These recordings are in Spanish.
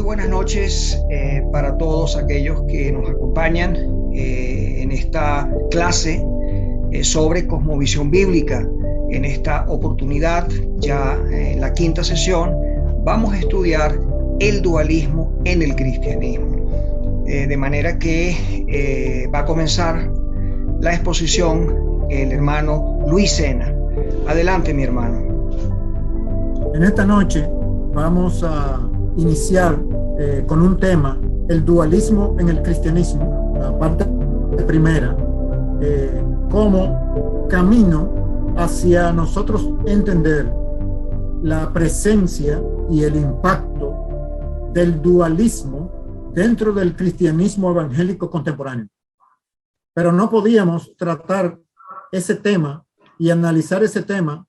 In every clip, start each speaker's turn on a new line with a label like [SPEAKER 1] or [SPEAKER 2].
[SPEAKER 1] buenas noches para todos aquellos que nos acompañan en esta clase sobre cosmovisión bíblica. En esta oportunidad, ya en la quinta sesión, vamos a estudiar el dualismo en el cristianismo. De manera que va a comenzar la exposición el hermano Luis Sena. Adelante, mi hermano.
[SPEAKER 2] En esta noche vamos a iniciar con un tema, el dualismo en el cristianismo, la parte primera, como camino hacia nosotros entender la presencia y el impacto del dualismo dentro del cristianismo evangélico contemporáneo. Pero no podíamos tratar ese tema y analizar ese tema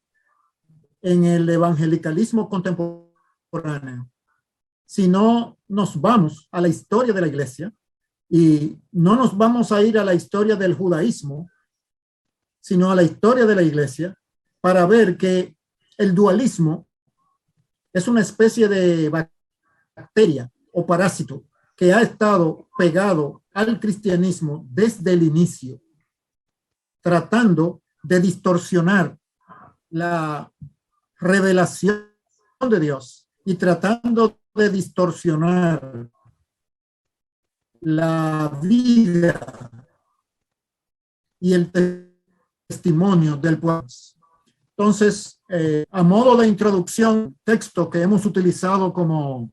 [SPEAKER 2] en el evangelicalismo contemporáneo, si no nos vamos a la historia de la iglesia, y no nos vamos a ir a la historia del judaísmo, sino a la historia de la iglesia, para ver que el dualismo es una especie de bacteria o parásito que ha estado pegado al cristianismo desde el inicio, tratando de distorsionar la revelación de Dios y tratando de distorsionar la vida y el testimonio del pueblo. Entonces, a modo de introducción, texto que hemos utilizado como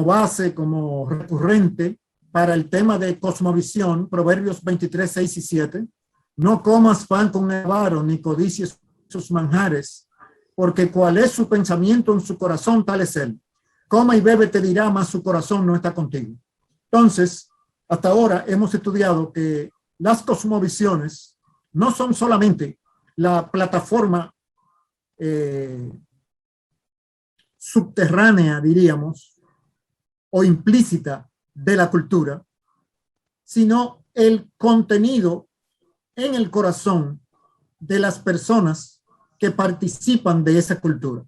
[SPEAKER 2] base, como recurrente para el tema de cosmovisión, Proverbios 23, 6 y 7. No comas pan con avaro, ni codicies sus manjares, porque cuál es su pensamiento en su corazón, tal es él. Coma y bebe, te dirá, mas su corazón no está contigo. Entonces, hasta ahora hemos estudiado que las cosmovisiones no son solamente la plataforma subterránea, diríamos, o implícita de la cultura, sino el contenido en el corazón de las personas que participan de esa cultura.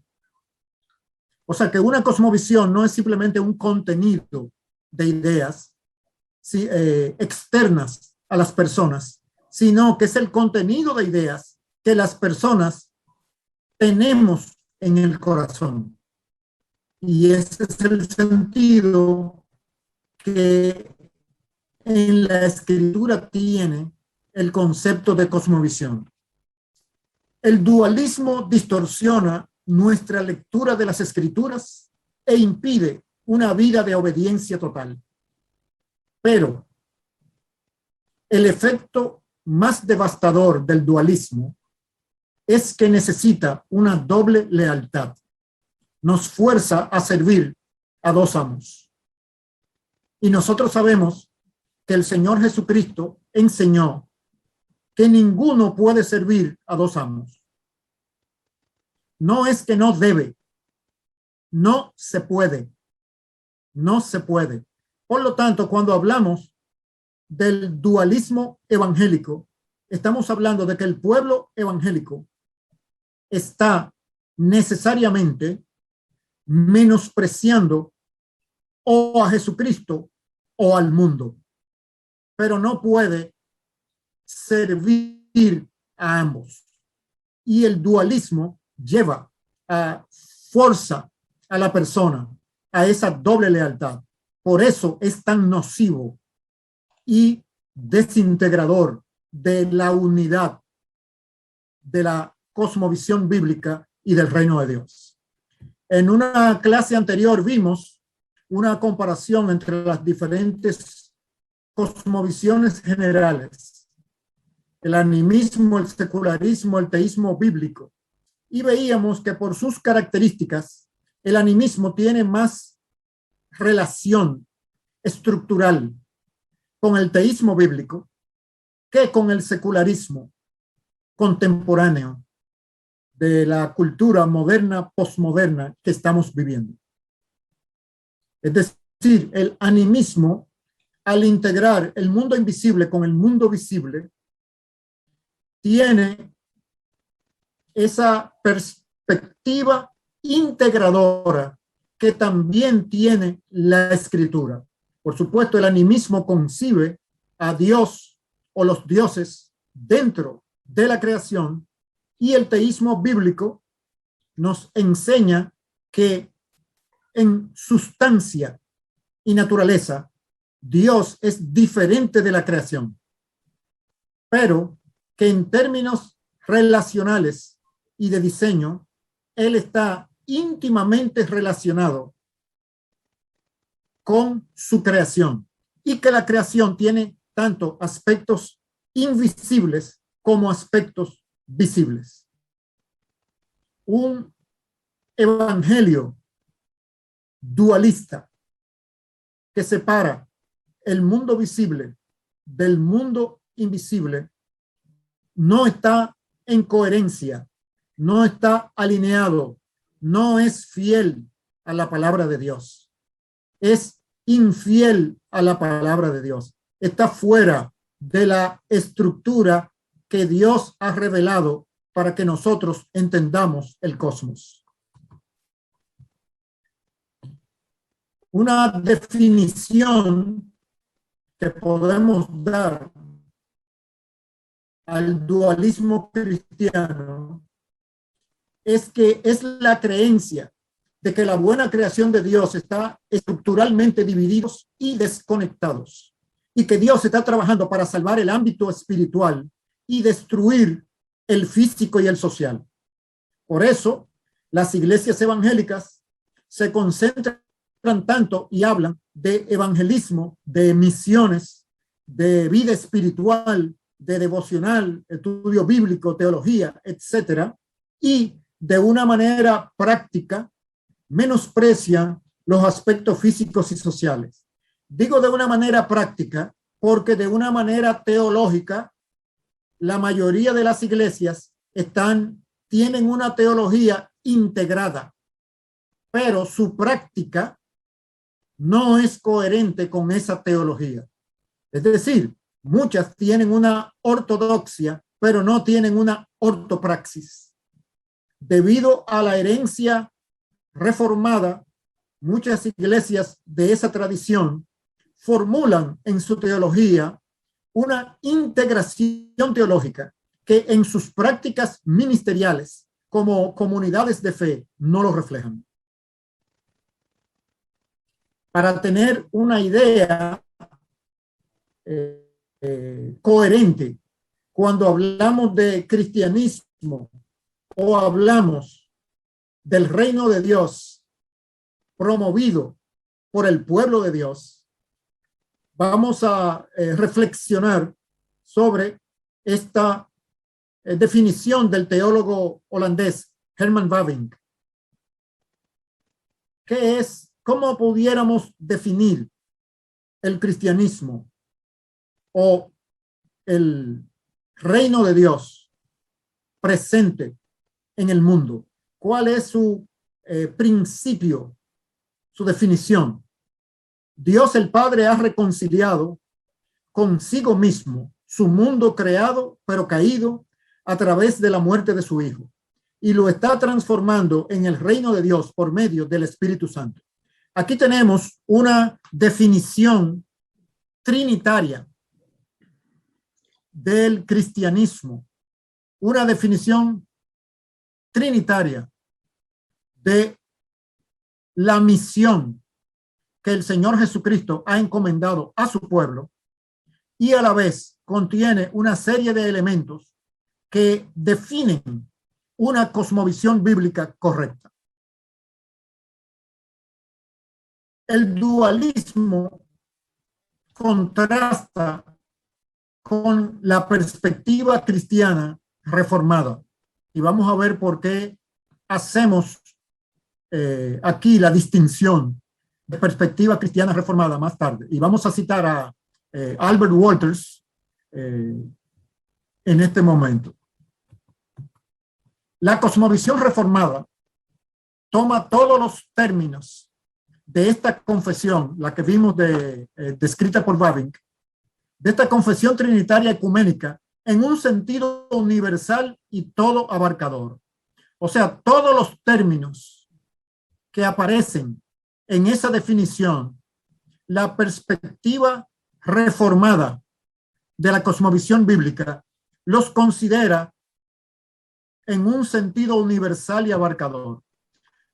[SPEAKER 2] O sea que una cosmovisión no es simplemente un contenido de ideas externas a las personas, sino que es el contenido de ideas que las personas tenemos en el corazón. Y ese es el sentido que en la escritura tiene el concepto de cosmovisión. El dualismo distorsiona nuestra lectura de las escrituras e impide una vida de obediencia total. Pero el efecto más devastador del dualismo es que necesita una doble lealtad. Nos fuerza a servir a dos amos. Y nosotros sabemos que el Señor Jesucristo enseñó que ninguno puede servir a dos amos. No es que no debe, no se puede, no se puede. Por lo tanto, cuando hablamos del dualismo evangélico, estamos hablando de que el pueblo evangélico está necesariamente menospreciando o a Jesucristo o al mundo, pero no puede servir a ambos. Y el dualismo lleva a fuerza a la persona a esa doble lealtad. Por eso es tan nocivo y desintegrador de la unidad de la cosmovisión bíblica y del reino de Dios. En una clase anterior vimos una comparación entre las diferentes cosmovisiones generales, el animismo, el secularismo, el teísmo bíblico, y veíamos que por sus características el animismo tiene más relación estructural con el teísmo bíblico que con el secularismo contemporáneo de la cultura moderna, posmoderna que estamos viviendo. Es decir, el animismo, al integrar el mundo invisible con el mundo visible, tiene esa perspectiva integradora que también tiene la Escritura. Por supuesto, el animismo concibe a Dios o los dioses dentro de la creación, y el teísmo bíblico nos enseña que en sustancia y naturaleza Dios es diferente de la creación, pero que en términos relacionales y de diseño, Él está íntimamente relacionado con su creación, y que la creación tiene tanto aspectos invisibles como aspectos visibles. Un evangelio dualista que separa el mundo visible del mundo invisible no está en coherencia, no está alineado, no es fiel a la palabra de Dios, es infiel a la palabra de Dios, está fuera de la estructura que Dios ha revelado para que nosotros entendamos el cosmos. Una definición que podemos dar al dualismo cristiano es que es la creencia de que la buena creación de Dios está estructuralmente divididos y desconectados, y que Dios está trabajando para salvar el ámbito espiritual y destruir el físico y el social. Por eso, las iglesias evangélicas se concentran tanto y hablan de evangelismo, de misiones, de vida espiritual, de devocional, estudio bíblico, teología, etcétera, y de una manera práctica menosprecian los aspectos físicos y sociales. Digo de una manera práctica porque de una manera teológica la mayoría de las iglesias tienen una teología integrada, pero su práctica no es coherente con esa teología. Es decir, muchas tienen una ortodoxia, pero no tienen una ortopraxis. Debido a la herencia reformada, muchas iglesias de esa tradición formulan en su teología una integración teológica que en sus prácticas ministeriales como comunidades de fe no lo reflejan. Para tener una idea coherente, cuando hablamos de cristianismo o hablamos del reino de Dios promovido por el pueblo de Dios, vamos a reflexionar sobre esta definición del teólogo holandés Herman Bavinck. ¿Qué es? ¿Cómo pudiéramos definir el cristianismo o el reino de Dios presente en el mundo? ¿Cuál es su principio, su definición? Dios el Padre ha reconciliado consigo mismo su mundo creado pero caído a través de la muerte de su Hijo, y lo está transformando en el reino de Dios por medio del Espíritu Santo. Aquí tenemos una definición trinitaria del cristianismo, una definición trinitaria de la misión que el Señor Jesucristo ha encomendado a su pueblo, y a la vez contiene una serie de elementos que definen una cosmovisión bíblica correcta. El dualismo contrasta con la perspectiva cristiana reformada, y vamos a ver por qué hacemos aquí la distinción de perspectiva cristiana reformada más tarde. Y vamos a citar a Albert Walters en este momento. La cosmovisión reformada toma todos los términos de esta confesión, la que vimos descrita por Bavinck, de esta confesión trinitaria ecuménica, en un sentido universal y todo abarcador. O sea, todos los términos que aparecen en esa definición, la perspectiva reformada de la cosmovisión bíblica los considera en un sentido universal y abarcador.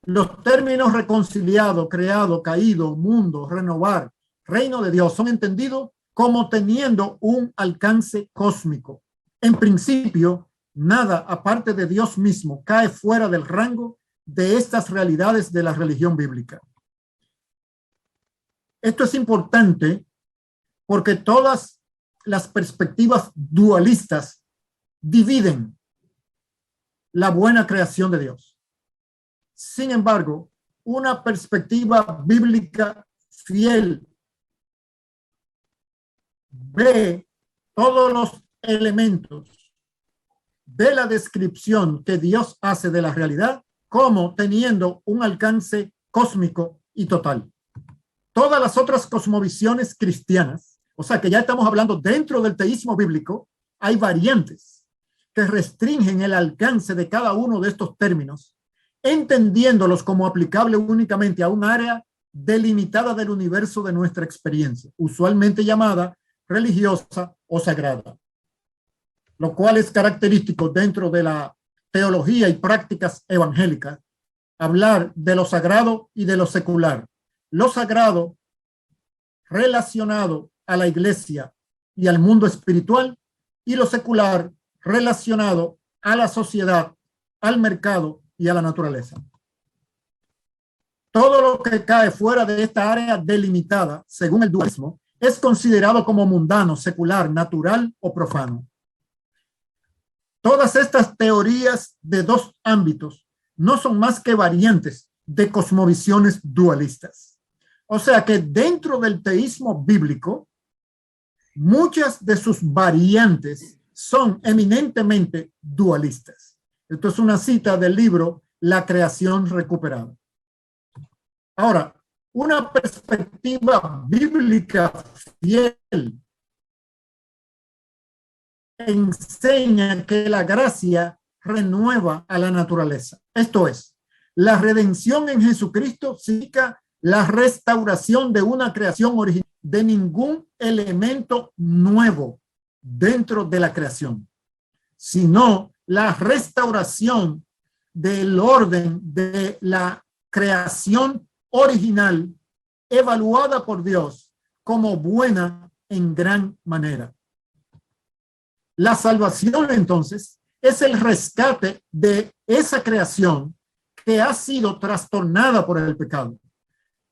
[SPEAKER 2] Los términos reconciliado, creado, caído, mundo, renovar, reino de Dios son entendidos como teniendo un alcance cósmico. En principio, nada aparte de Dios mismo cae fuera del rango de estas realidades de la religión bíblica. Esto es importante porque todas las perspectivas dualistas dividen la buena creación de Dios. Sin embargo, una perspectiva bíblica fiel ve todos los elementos de la descripción que Dios hace de la realidad como teniendo un alcance cósmico y total. Todas las otras cosmovisiones cristianas, o sea que ya estamos hablando dentro del teísmo bíblico, hay variantes que restringen el alcance de cada uno de estos términos, entendiéndolos como aplicable únicamente a un área delimitada del universo de nuestra experiencia, usualmente llamada religiosa o sagrada, lo cual es característico dentro de la teología y prácticas evangélicas, hablar de lo sagrado y de lo secular. Lo sagrado relacionado a la iglesia y al mundo espiritual, y lo secular relacionado a la sociedad, al mercado y a la naturaleza. Todo lo que cae fuera de esta área delimitada, según el dualismo, es considerado como mundano, secular, natural o profano. Todas estas teorías de dos ámbitos no son más que variantes de cosmovisiones dualistas. O sea que dentro del teísmo bíblico, muchas de sus variantes son eminentemente dualistas. Esto es una cita del libro La creación recuperada. Ahora, una perspectiva bíblica fiel enseña que la gracia renueva a la naturaleza. Esto es, la redención en Jesucristo significa la restauración de una creación original, de ningún elemento nuevo dentro de la creación, sino la restauración del orden de la creación original, evaluada por Dios como buena en gran manera. La salvación, entonces, es el rescate de esa creación que ha sido trastornada por el pecado.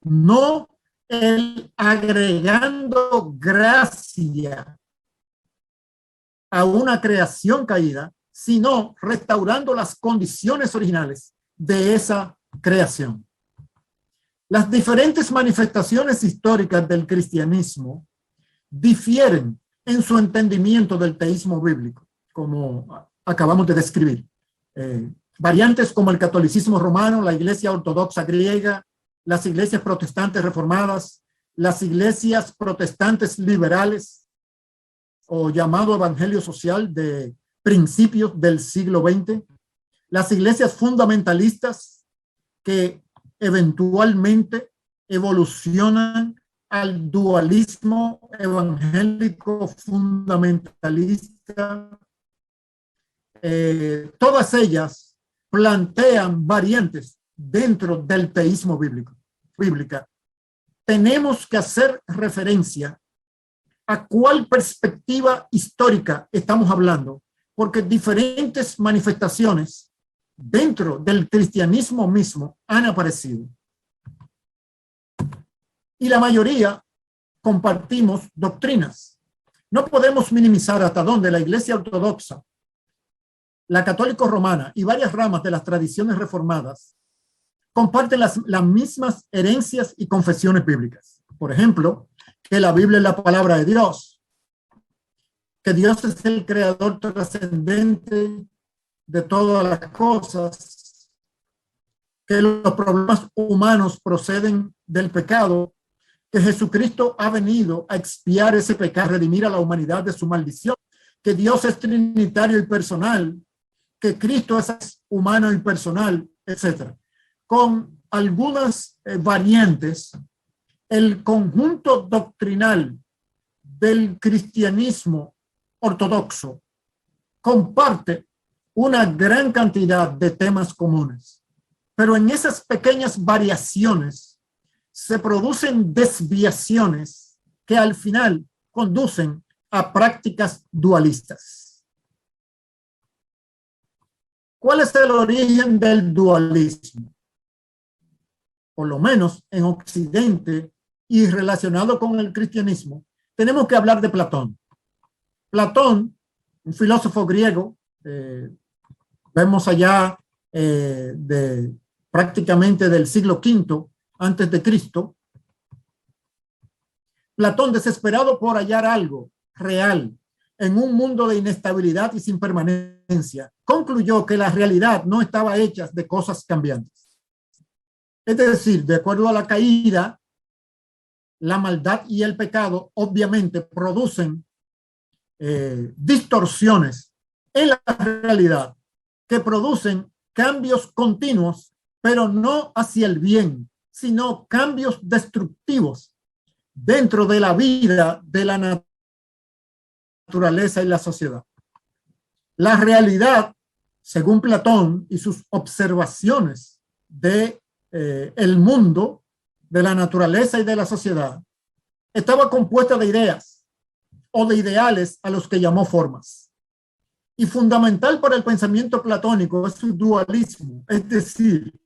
[SPEAKER 2] No el agregando gracia a una creación caída, sino restaurando las condiciones originales de esa creación. Las diferentes manifestaciones históricas del cristianismo difieren en su entendimiento del teísmo bíblico, como acabamos de describir. Variantes como el catolicismo romano, la iglesia ortodoxa griega, las iglesias protestantes reformadas, las iglesias protestantes liberales, o llamado evangelio social de principios del siglo XX, las iglesias fundamentalistas que eventualmente evolucionan al dualismo evangélico fundamentalista. Todas ellas plantean variantes dentro del teísmo bíblica. Tenemos que hacer referencia a cuál perspectiva histórica estamos hablando, porque diferentes manifestaciones dentro del cristianismo mismo han aparecido. Y la mayoría compartimos doctrinas. No podemos minimizar hasta dónde la iglesia ortodoxa, la católico romana y varias ramas de las tradiciones reformadas comparten las mismas herencias y confesiones bíblicas. Por ejemplo, que la Biblia es la palabra de Dios, que Dios es el creador trascendente de todas las cosas, que los problemas humanos proceden del pecado, que Jesucristo ha venido a expiar ese pecado, redimir a la humanidad de su maldición, que Dios es trinitario y personal, que Cristo es humano y personal, etc. Con algunas variantes, el conjunto doctrinal del cristianismo ortodoxo comparte una gran cantidad de temas comunes, pero en esas pequeñas variaciones se producen desviaciones que al final conducen a prácticas dualistas. ¿Cuál es el origen del dualismo? Por lo menos en Occidente y relacionado con el cristianismo, tenemos que hablar de Platón. Platón, un filósofo griego, vemos allá prácticamente del siglo V antes de Cristo. Platón, desesperado por hallar algo real en un mundo de inestabilidad y sin permanencia, concluyó que la realidad no estaba hecha de cosas cambiantes. Es decir, de acuerdo a la caída, la maldad y el pecado obviamente producen distorsiones en la realidad que producen cambios continuos, pero no hacia el bien, sino cambios destructivos dentro de la vida de la naturaleza y la sociedad. La realidad, según Platón y sus observaciones de el mundo, de la naturaleza y de la sociedad, estaba compuesta de ideas o de ideales a los que llamó formas. Y fundamental para el pensamiento platónico es su dualismo, es decir,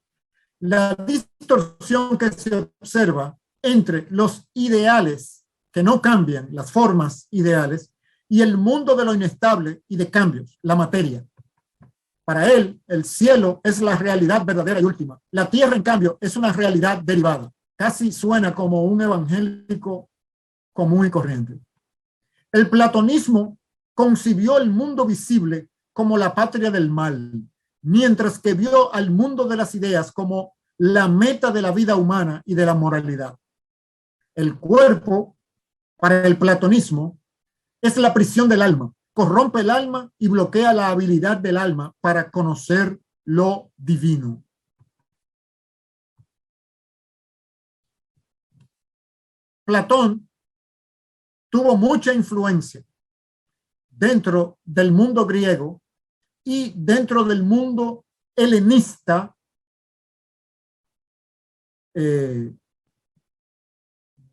[SPEAKER 2] la distorsión que se observa entre los ideales que no cambian, las formas ideales, y el mundo de lo inestable y de cambios, la materia. Para él, el cielo es la realidad verdadera y última. La tierra, en cambio, es una realidad derivada. Casi suena como un evangélico común y corriente. El platonismo concibió el mundo visible como la patria del mal, mientras que vio al mundo de las ideas como la meta de la vida humana y de la moralidad. El cuerpo, para el platonismo, es la prisión del alma, corrompe el alma y bloquea la habilidad del alma para conocer lo divino. Platón tuvo mucha influencia dentro del mundo griego y dentro del mundo helenista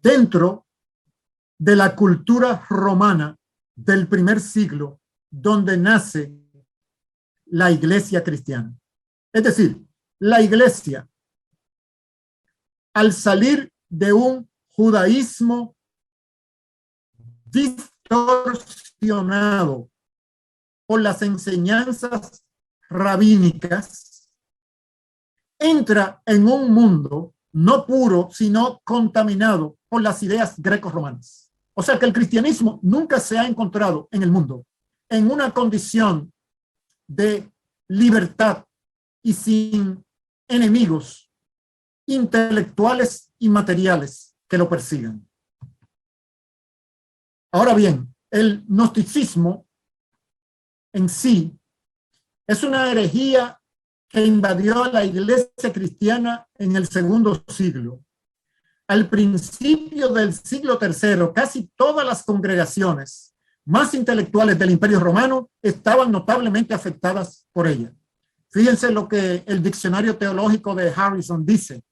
[SPEAKER 2] dentro de la cultura romana del primer siglo, donde nace la iglesia cristiana. Es decir, la iglesia, al salir de un judaísmo distorsionado por las enseñanzas rabínicas, entra en un mundo no puro, sino contaminado por las ideas greco-romanas. O sea que el cristianismo nunca se ha encontrado en el mundo en una condición de libertad y sin enemigos intelectuales y materiales que lo persigan. Ahora bien, el gnosticismo en sí es una herejía que invadió la iglesia cristiana en el segundo siglo. Al principio del siglo III, casi todas las congregaciones más intelectuales del Imperio Romano estaban notablemente afectadas por ella. Fíjense lo que el diccionario teológico de Harrison dice,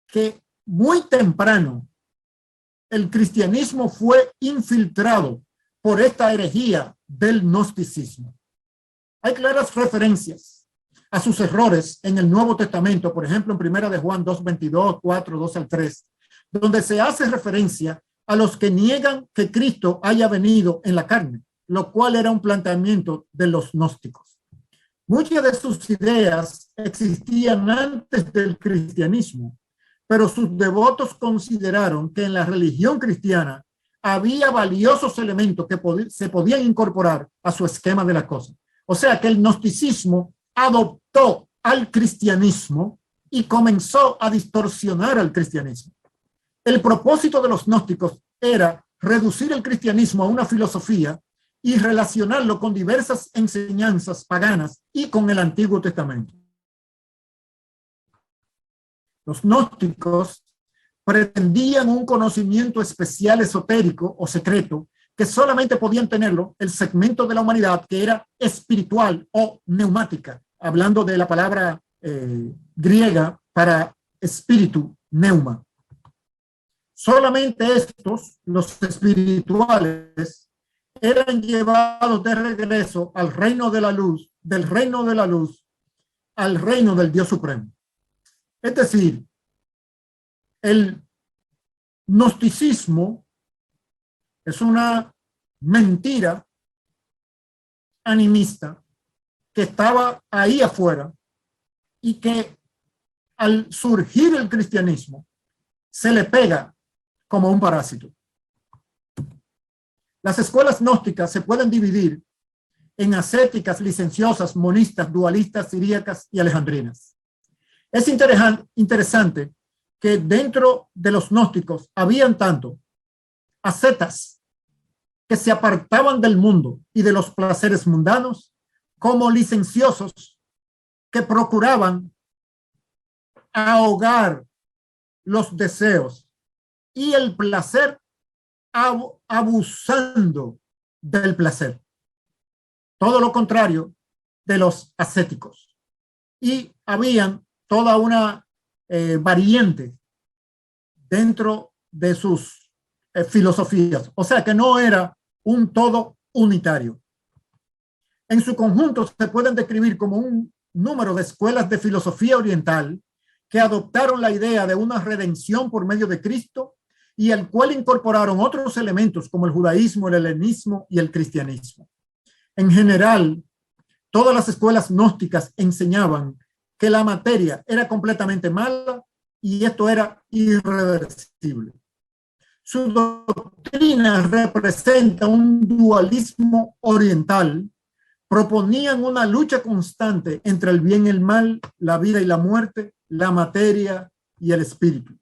[SPEAKER 2] que muy temprano el cristianismo fue infiltrado por esta herejía del gnosticismo. Hay claras referencias a sus errores en el Nuevo Testamento, por ejemplo, en Primera de Juan 2:22, 4, 2 al 3, donde se hace referencia a los que niegan que Cristo haya venido en la carne, lo cual era un planteamiento de los gnósticos. Muchas de sus ideas existían antes del cristianismo, pero sus devotos consideraron que en la religión cristiana había valiosos elementos que se podían incorporar a su esquema de la cosa. O sea que el gnosticismo adoptó al cristianismo y comenzó a distorsionar al cristianismo. El propósito de los gnósticos era reducir el cristianismo a una filosofía y relacionarlo con diversas enseñanzas paganas y con el Antiguo Testamento. Los gnósticos pretendían un conocimiento especial, esotérico o secreto, que solamente podían tenerlo el segmento de la humanidad que era espiritual o neumática, hablando de la palabra griega para espíritu, neuma. Solamente estos, los espirituales, eran llevados de regreso al reino de la luz, del reino de la luz al reino del Dios Supremo. Es decir, el gnosticismo es una mentira animista que estaba ahí afuera y que al surgir el cristianismo se le pega como un parásito. Las escuelas gnósticas se pueden dividir en ascéticas, licenciosas, monistas, dualistas, siríacas y alejandrinas. Es interesante que dentro de los gnósticos habían tanto ascetas que se apartaban del mundo y de los placeres mundanos, como licenciosos que procuraban ahogar los deseos y el placer abusando del placer. Todo lo contrario de los ascéticos. Y habían toda una variante dentro de sus filosofías. O sea que no era un todo unitario. En su conjunto se pueden describir como un número de escuelas de filosofía oriental que adoptaron la idea de una redención por medio de Cristo y al cual incorporaron otros elementos como el judaísmo, el helenismo y el cristianismo. En general, todas las escuelas gnósticas enseñaban que la materia era completamente mala y esto era irreversible. Su doctrina representa un dualismo oriental. Proponían una lucha constante entre el bien y el mal, la vida y la muerte, la materia y el espíritu.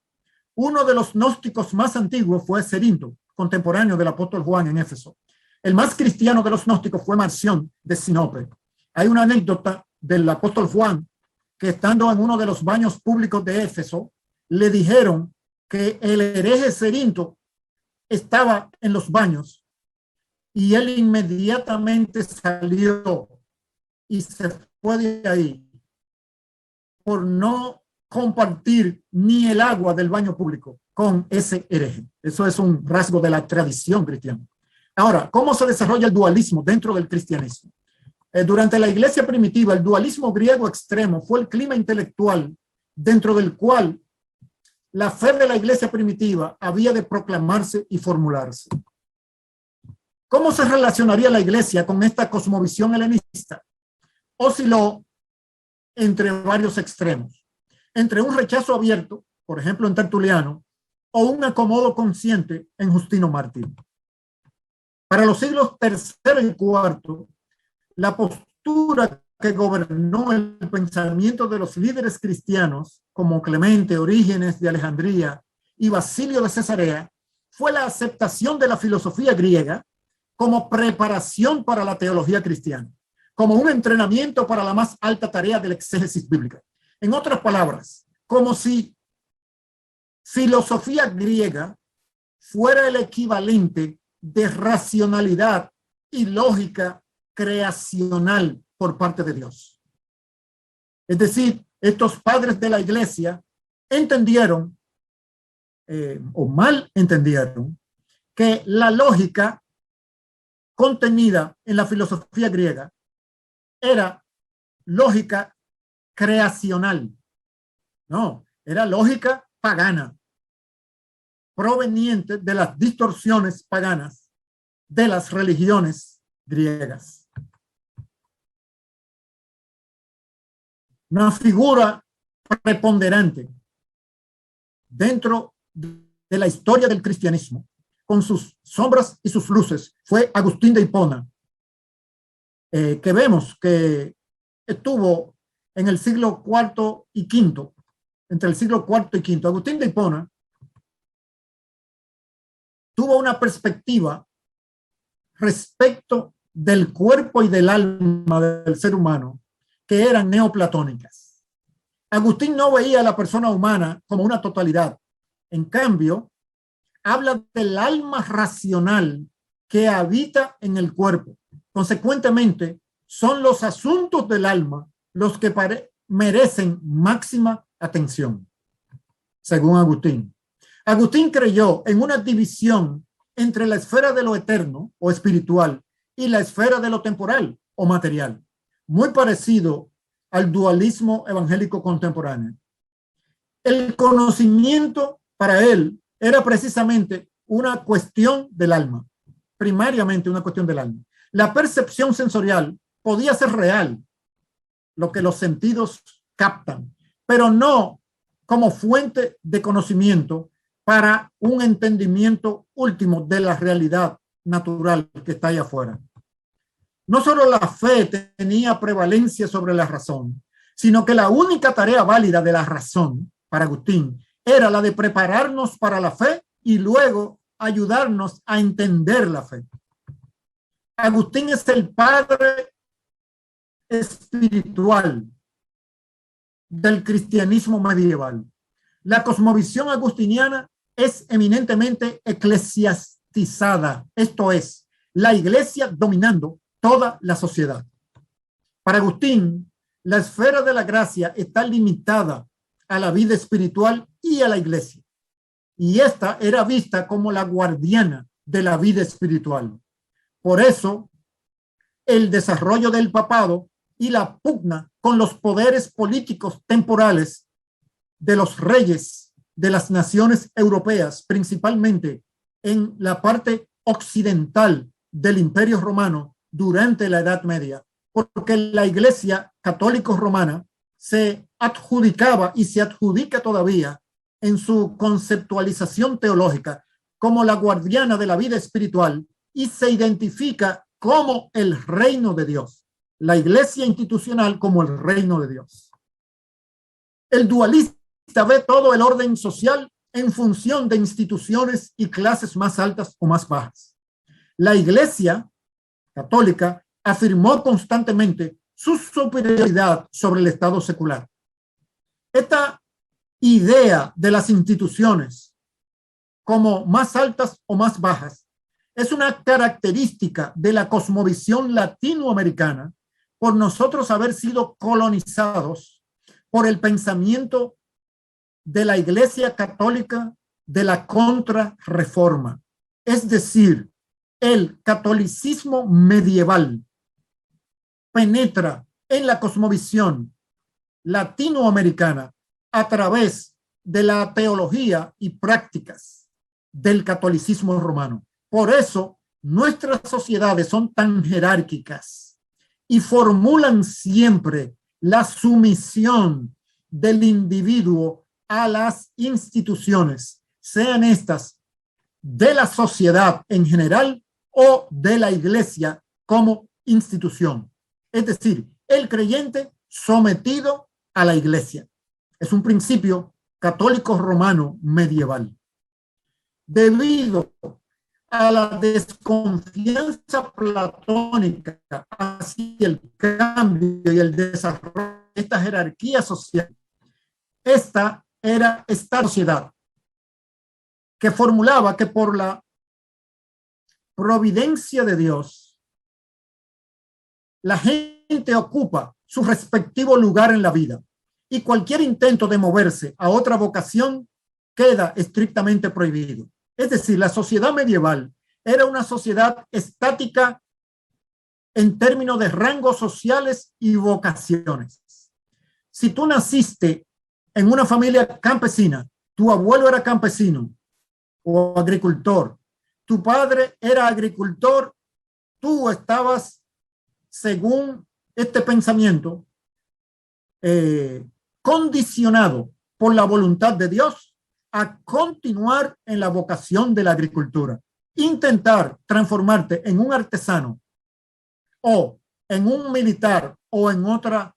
[SPEAKER 2] Uno de los gnósticos más antiguos fue Cerinto, contemporáneo del apóstol Juan en Éfeso. El más cristiano de los gnósticos fue Marción de Sinope. Hay una anécdota del apóstol Juan que, estando en uno de los baños públicos de Éfeso, le dijeron que el hereje Cerinto estaba en los baños y él inmediatamente salió y se fue de ahí por no compartir ni el agua del baño público con ese hereje. Eso es un rasgo de la tradición cristiana. Ahora, ¿cómo se desarrolla el dualismo dentro del cristianismo? Durante la iglesia primitiva, el dualismo griego extremo fue el clima intelectual dentro del cual la fe de la iglesia primitiva había de proclamarse y formularse. ¿Cómo se relacionaría la iglesia con esta cosmovisión helenista? Osciló entre varios extremos, entre un rechazo abierto, por ejemplo en Tertuliano, o un acomodo consciente en Justino Mártir. Para los siglos III y IV, la postura que gobernó el pensamiento de los líderes cristianos, como Clemente, Orígenes de Alejandría y Basilio de Cesarea, fue la aceptación de la filosofía griega como preparación para la teología cristiana, como un entrenamiento para la más alta tarea de la exégesis bíblica. En otras palabras, como si filosofía griega fuera el equivalente de racionalidad y lógica creacional por parte de Dios. Es decir, estos padres de la iglesia entendieron, o mal entendieron, que la lógica contenida en la filosofía griega era lógica creacional. No, era lógica pagana, proveniente de las distorsiones paganas de las religiones griegas. Una figura preponderante dentro de la historia del cristianismo, con sus sombras y sus luces, fue Agustín de Hipona, que vemos que estuvo en el siglo IV y V, entre el siglo IV y V. Agustín de Hipona tuvo una perspectiva respecto del cuerpo y del alma del ser humano que eran neoplatónicas. Agustín no veía a la persona humana como una totalidad. En cambio, habla del alma racional que habita en el cuerpo. Consecuentemente, son los asuntos del alma los que merecen máxima atención, según Agustín. Agustín creyó en una división entre la esfera de lo eterno o espiritual y la esfera de lo temporal o material, muy parecido al dualismo evangélico contemporáneo. El conocimiento para él era precisamente una cuestión del alma, primariamente una cuestión del alma. La percepción sensorial podía ser real, lo que los sentidos captan, pero no como fuente de conocimiento para un entendimiento último de la realidad natural que está allá afuera. No solo la fe tenía prevalencia sobre la razón, sino que la única tarea válida de la razón para Agustín era la de prepararnos para la fe y luego ayudarnos a entender la fe. Agustín es el padre espiritual del cristianismo medieval. La cosmovisión agustiniana es eminentemente eclesiastizada, esto es, la iglesia dominando toda la sociedad. Para Agustín, la esfera de la gracia está limitada a la vida espiritual y a la iglesia, y esta era vista como la guardiana de la vida espiritual. Por eso, el desarrollo del papado y la pugna con los poderes políticos temporales de los reyes de las naciones europeas, principalmente en la parte occidental del Imperio Romano durante la Edad Media, porque la Iglesia católico romana se adjudicaba y se adjudica todavía en su conceptualización teológica como la guardiana de la vida espiritual y se identifica como el reino de Dios, la iglesia institucional como el reino de Dios. El dualista ve todo el orden social en función de instituciones y clases más altas o más bajas. La iglesia católica afirmó constantemente su superioridad sobre el Estado secular. Esta idea de las instituciones como más altas o más bajas es una característica de la cosmovisión latinoamericana por nosotros haber sido colonizados por el pensamiento de la Iglesia Católica de la Contrarreforma, es decir, el catolicismo medieval penetra en la cosmovisión latinoamericana a través de la teología y prácticas del catolicismo romano. Por eso, nuestras sociedades son tan jerárquicas y formulan siempre la sumisión del individuo a las instituciones, sean estas de la sociedad en general o de la iglesia como institución. Es decir, el creyente sometido a la iglesia. Es un principio católico romano medieval. Debido a la desconfianza platónica hacia el cambio y el desarrollo de esta jerarquía social, esta era esta sociedad que formulaba que por la providencia de Dios, la gente ocupa su respectivo lugar en la vida y cualquier intento de moverse a otra vocación queda estrictamente prohibido. Es decir, la sociedad medieval era una sociedad estática en términos de rangos sociales y vocaciones. Si tú naciste en una familia campesina, tu abuelo era campesino o agricultor, tu padre era agricultor, tú estabas, según este pensamiento, condicionado por la voluntad de Dios a continuar en la vocación de la agricultura. Intentar transformarte en un artesano o en un militar o en otra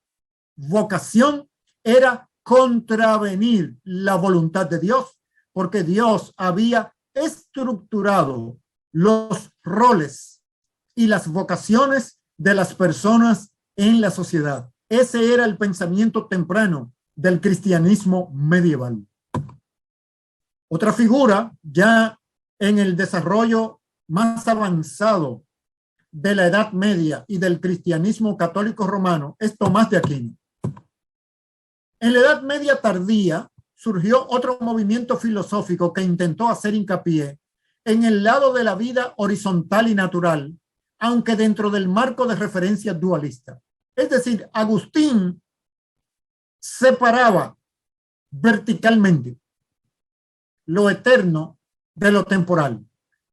[SPEAKER 2] vocación era contravenir la voluntad de Dios, porque Dios había estructurado los roles y las vocaciones de las personas en la sociedad. Ese era el pensamiento temprano del cristianismo medieval. Otra figura ya en el desarrollo más avanzado de la Edad Media y del cristianismo católico romano es Tomás de Aquino. En la Edad Media tardía surgió otro movimiento filosófico que intentó hacer hincapié en el lado de la vida horizontal y natural, aunque dentro del marco de referencia dualista. Es decir, Agustín separaba verticalmente lo eterno de lo temporal.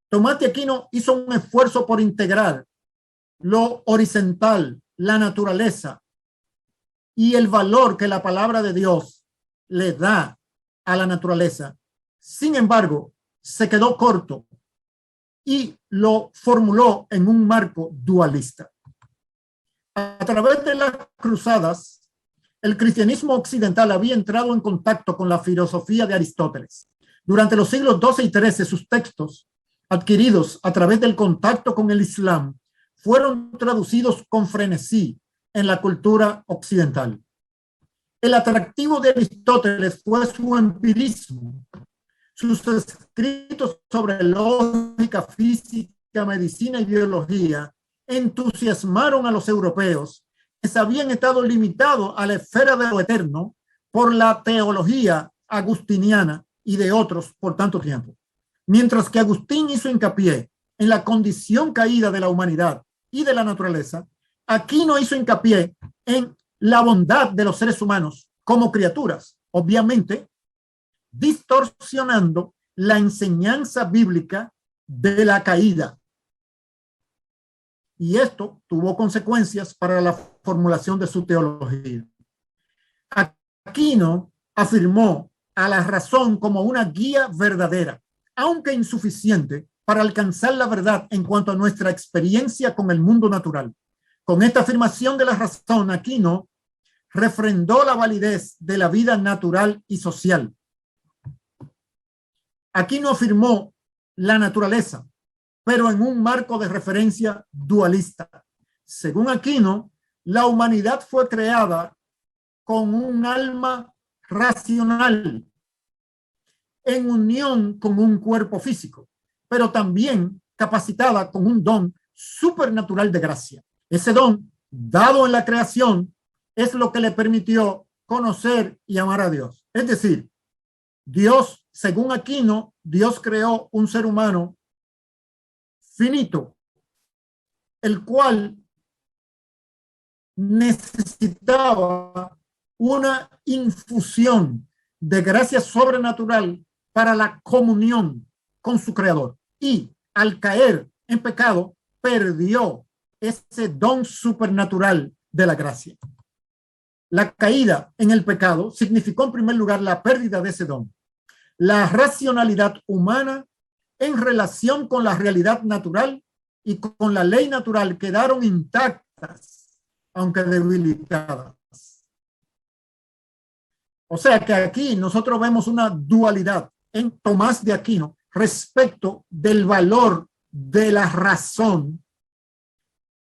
[SPEAKER 2] Tomás de Aquino hizo un esfuerzo por integrar lo horizontal, la naturaleza y el valor que la palabra de Dios le da a la naturaleza. Sin embargo, se quedó corto y lo formuló en un marco dualista. A través de las cruzadas, el cristianismo occidental había entrado en contacto con la filosofía de Aristóteles. Durante los siglos XII y XIII, sus textos, adquiridos a través del contacto con el Islam, fueron traducidos con frenesí en la cultura occidental. El atractivo de Aristóteles fue su empirismo. Sus escritos sobre lógica, física, medicina y biología entusiasmaron a los europeos que se habían estado limitados a la esfera de lo eterno por la teología agustiniana y de otros por tanto tiempo. Mientras que Agustín hizo hincapié en la condición caída de la humanidad y de la naturaleza, Aquino hizo hincapié en la bondad de los seres humanos como criaturas, obviamente distorsionando la enseñanza bíblica de la caída. Y esto tuvo consecuencias para la formulación de su teología. Aquino afirmó a la razón como una guía verdadera, aunque insuficiente para alcanzar la verdad en cuanto a nuestra experiencia con el mundo natural. Con esta afirmación de la razón, Aquino refrendó la validez de la vida natural y social. Aquino afirmó la naturaleza, pero en un marco de referencia dualista. Según Aquino, la humanidad fue creada con un alma racional en unión con un cuerpo físico, pero también capacitada con un don supernatural de gracia. Ese don, dado en la creación, es lo que le permitió conocer y amar a Dios. Es decir, Dios, según Aquino, Dios creó un ser humano finito, el cual necesitaba una infusión de gracia sobrenatural para la comunión con su creador. Y al caer en pecado, perdió ese don supernatural de la gracia. La caída en el pecado significó en primer lugar la pérdida de ese don. La racionalidad humana en relación con la realidad natural y con la ley natural quedaron intactas, aunque debilitadas. O sea que aquí nosotros vemos una dualidad en Tomás de Aquino respecto del valor de la razón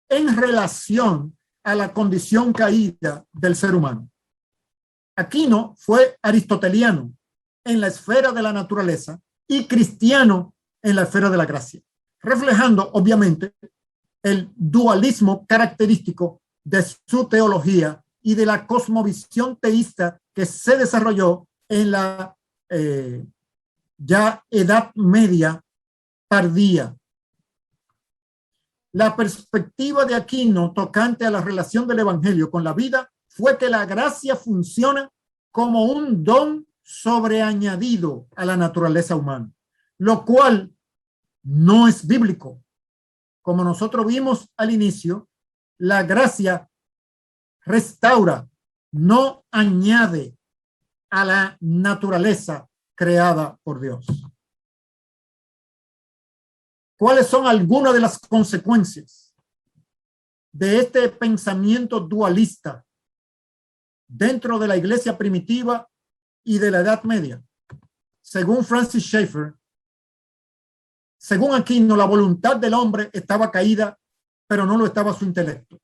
[SPEAKER 2] en relación a la condición caída del ser humano. Aquino fue aristoteliano en la esfera de la naturaleza y cristiano en la esfera de la gracia, reflejando obviamente el dualismo característico de su teología y de la cosmovisión teísta que se desarrolló en la ya Edad Media tardía. La perspectiva de Aquino tocante a la relación del evangelio con la vida fue que la gracia funciona como un don sobreañadido a la naturaleza humana, lo cual no es bíblico. Como nosotros vimos al inicio, la gracia restaura, no añade a la naturaleza creada por Dios. ¿Cuáles son algunas de las consecuencias de este pensamiento dualista dentro de la iglesia primitiva y de la Edad Media? Según Francis Schaeffer, según Aquino, la voluntad del hombre estaba caída, pero no lo estaba su intelecto.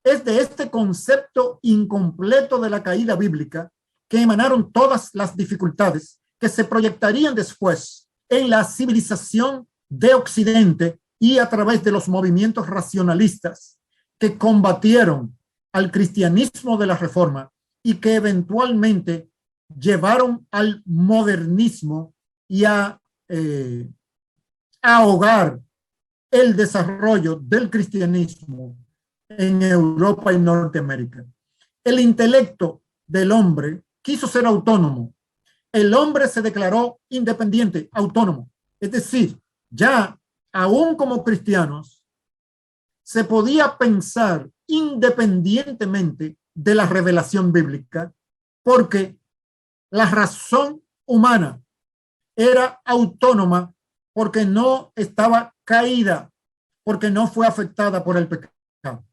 [SPEAKER 2] Es de este concepto incompleto de la caída bíblica que emanaron todas las dificultades que se proyectarían después en la civilización de Occidente y a través de los movimientos racionalistas que combatieron al cristianismo de la Reforma y que eventualmente llevaron al modernismo y a ahogar el desarrollo del cristianismo en Europa y Norteamérica. El intelecto del hombre quiso ser autónomo. El hombre se declaró independiente, autónomo. Es decir, ya aún como cristianos, se podía pensar independientemente de la revelación bíblica, porque la razón humana era autónoma, porque no estaba caída, porque no fue afectada por el pecado.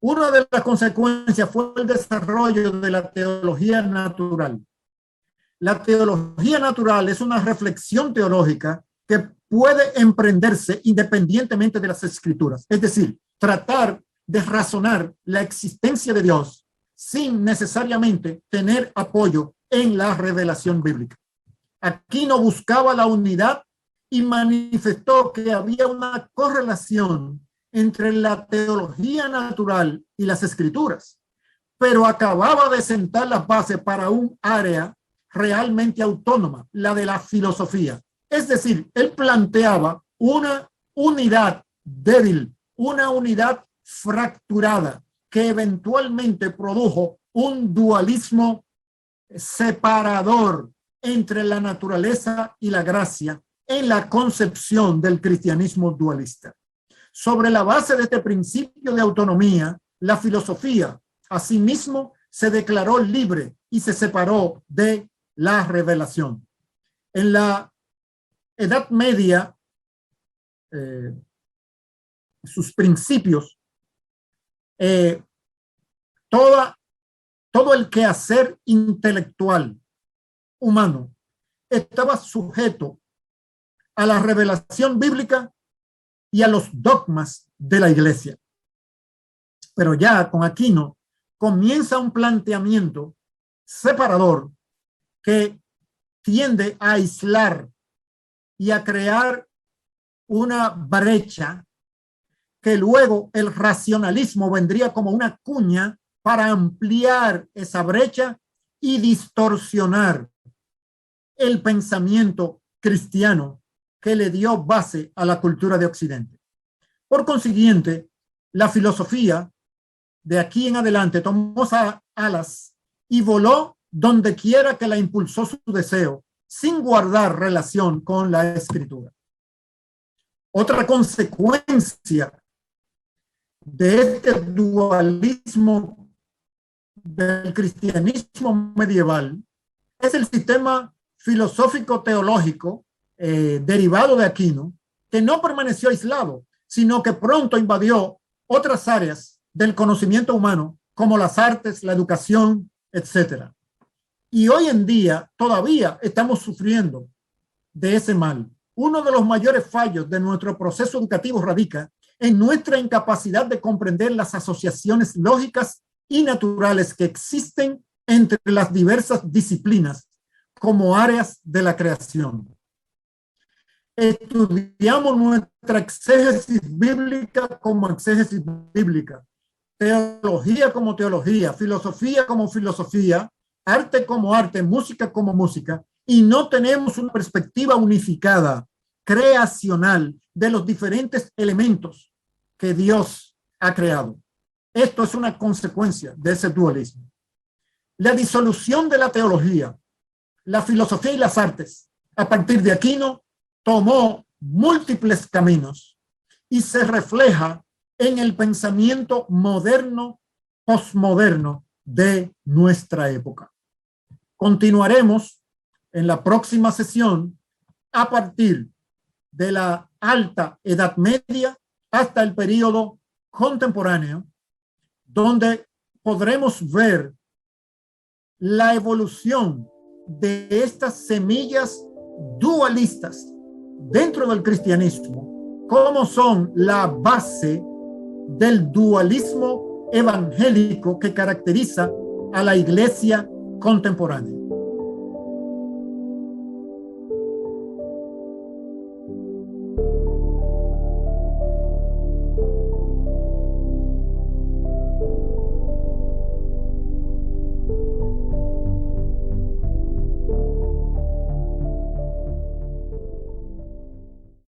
[SPEAKER 2] Una de las consecuencias fue el desarrollo de la teología natural. La teología natural es una reflexión teológica que puede emprenderse independientemente de las escrituras. Es decir, tratar de razonar la existencia de Dios sin necesariamente tener apoyo en la revelación bíblica. Aquino buscaba la unidad y manifestó que había una correlación entre la teología natural y las escrituras, pero acababa de sentar las bases para un área realmente autónoma, la de la filosofía. Es decir, él planteaba una unidad débil, una unidad fracturada, que eventualmente produjo un dualismo separador entre la naturaleza y la gracia en la concepción del cristianismo dualista. Sobre la base de este principio de autonomía, la filosofía asimismo se declaró libre y se separó de la revelación. En la Edad Media, sus principios, todo el quehacer intelectual humano estaba sujeto a la revelación bíblica y a los dogmas de la iglesia. Pero ya con Aquino comienza un planteamiento separador que tiende a aislar y a crear una brecha que luego el racionalismo vendría como una cuña para ampliar esa brecha y distorsionar el pensamiento cristiano que le dio base a la cultura de Occidente. Por consiguiente, la filosofía de aquí en adelante tomó alas y voló donde quiera que la impulsó su deseo, sin guardar relación con la escritura. Otra consecuencia de este dualismo del cristianismo medieval es el sistema filosófico teológico derivado de Aquino, que no permaneció aislado, sino que pronto invadió otras áreas del conocimiento humano, como las artes, la educación, etc. Y hoy en día todavía estamos sufriendo de ese mal. Uno de los mayores fallos de nuestro proceso educativo radica en nuestra incapacidad de comprender las asociaciones lógicas y naturales que existen entre las diversas disciplinas como áreas de la creación. Estudiamos nuestra exégesis bíblica como exégesis bíblica, teología como teología, filosofía como filosofía, arte como arte, música como música, y no tenemos una perspectiva unificada, creacional, de los diferentes elementos que Dios ha creado. Esto es una consecuencia de ese dualismo. La disolución de la teología, la filosofía y las artes, a partir de Aquino, tomó múltiples caminos y se refleja en el pensamiento moderno, posmoderno de nuestra época. Continuaremos en la próxima sesión a partir de la Alta Edad Media hasta el período contemporáneo, donde podremos ver la evolución de estas semillas dualistas dentro del cristianismo, como son la base del dualismo evangélico que caracteriza a la iglesia contemporánea.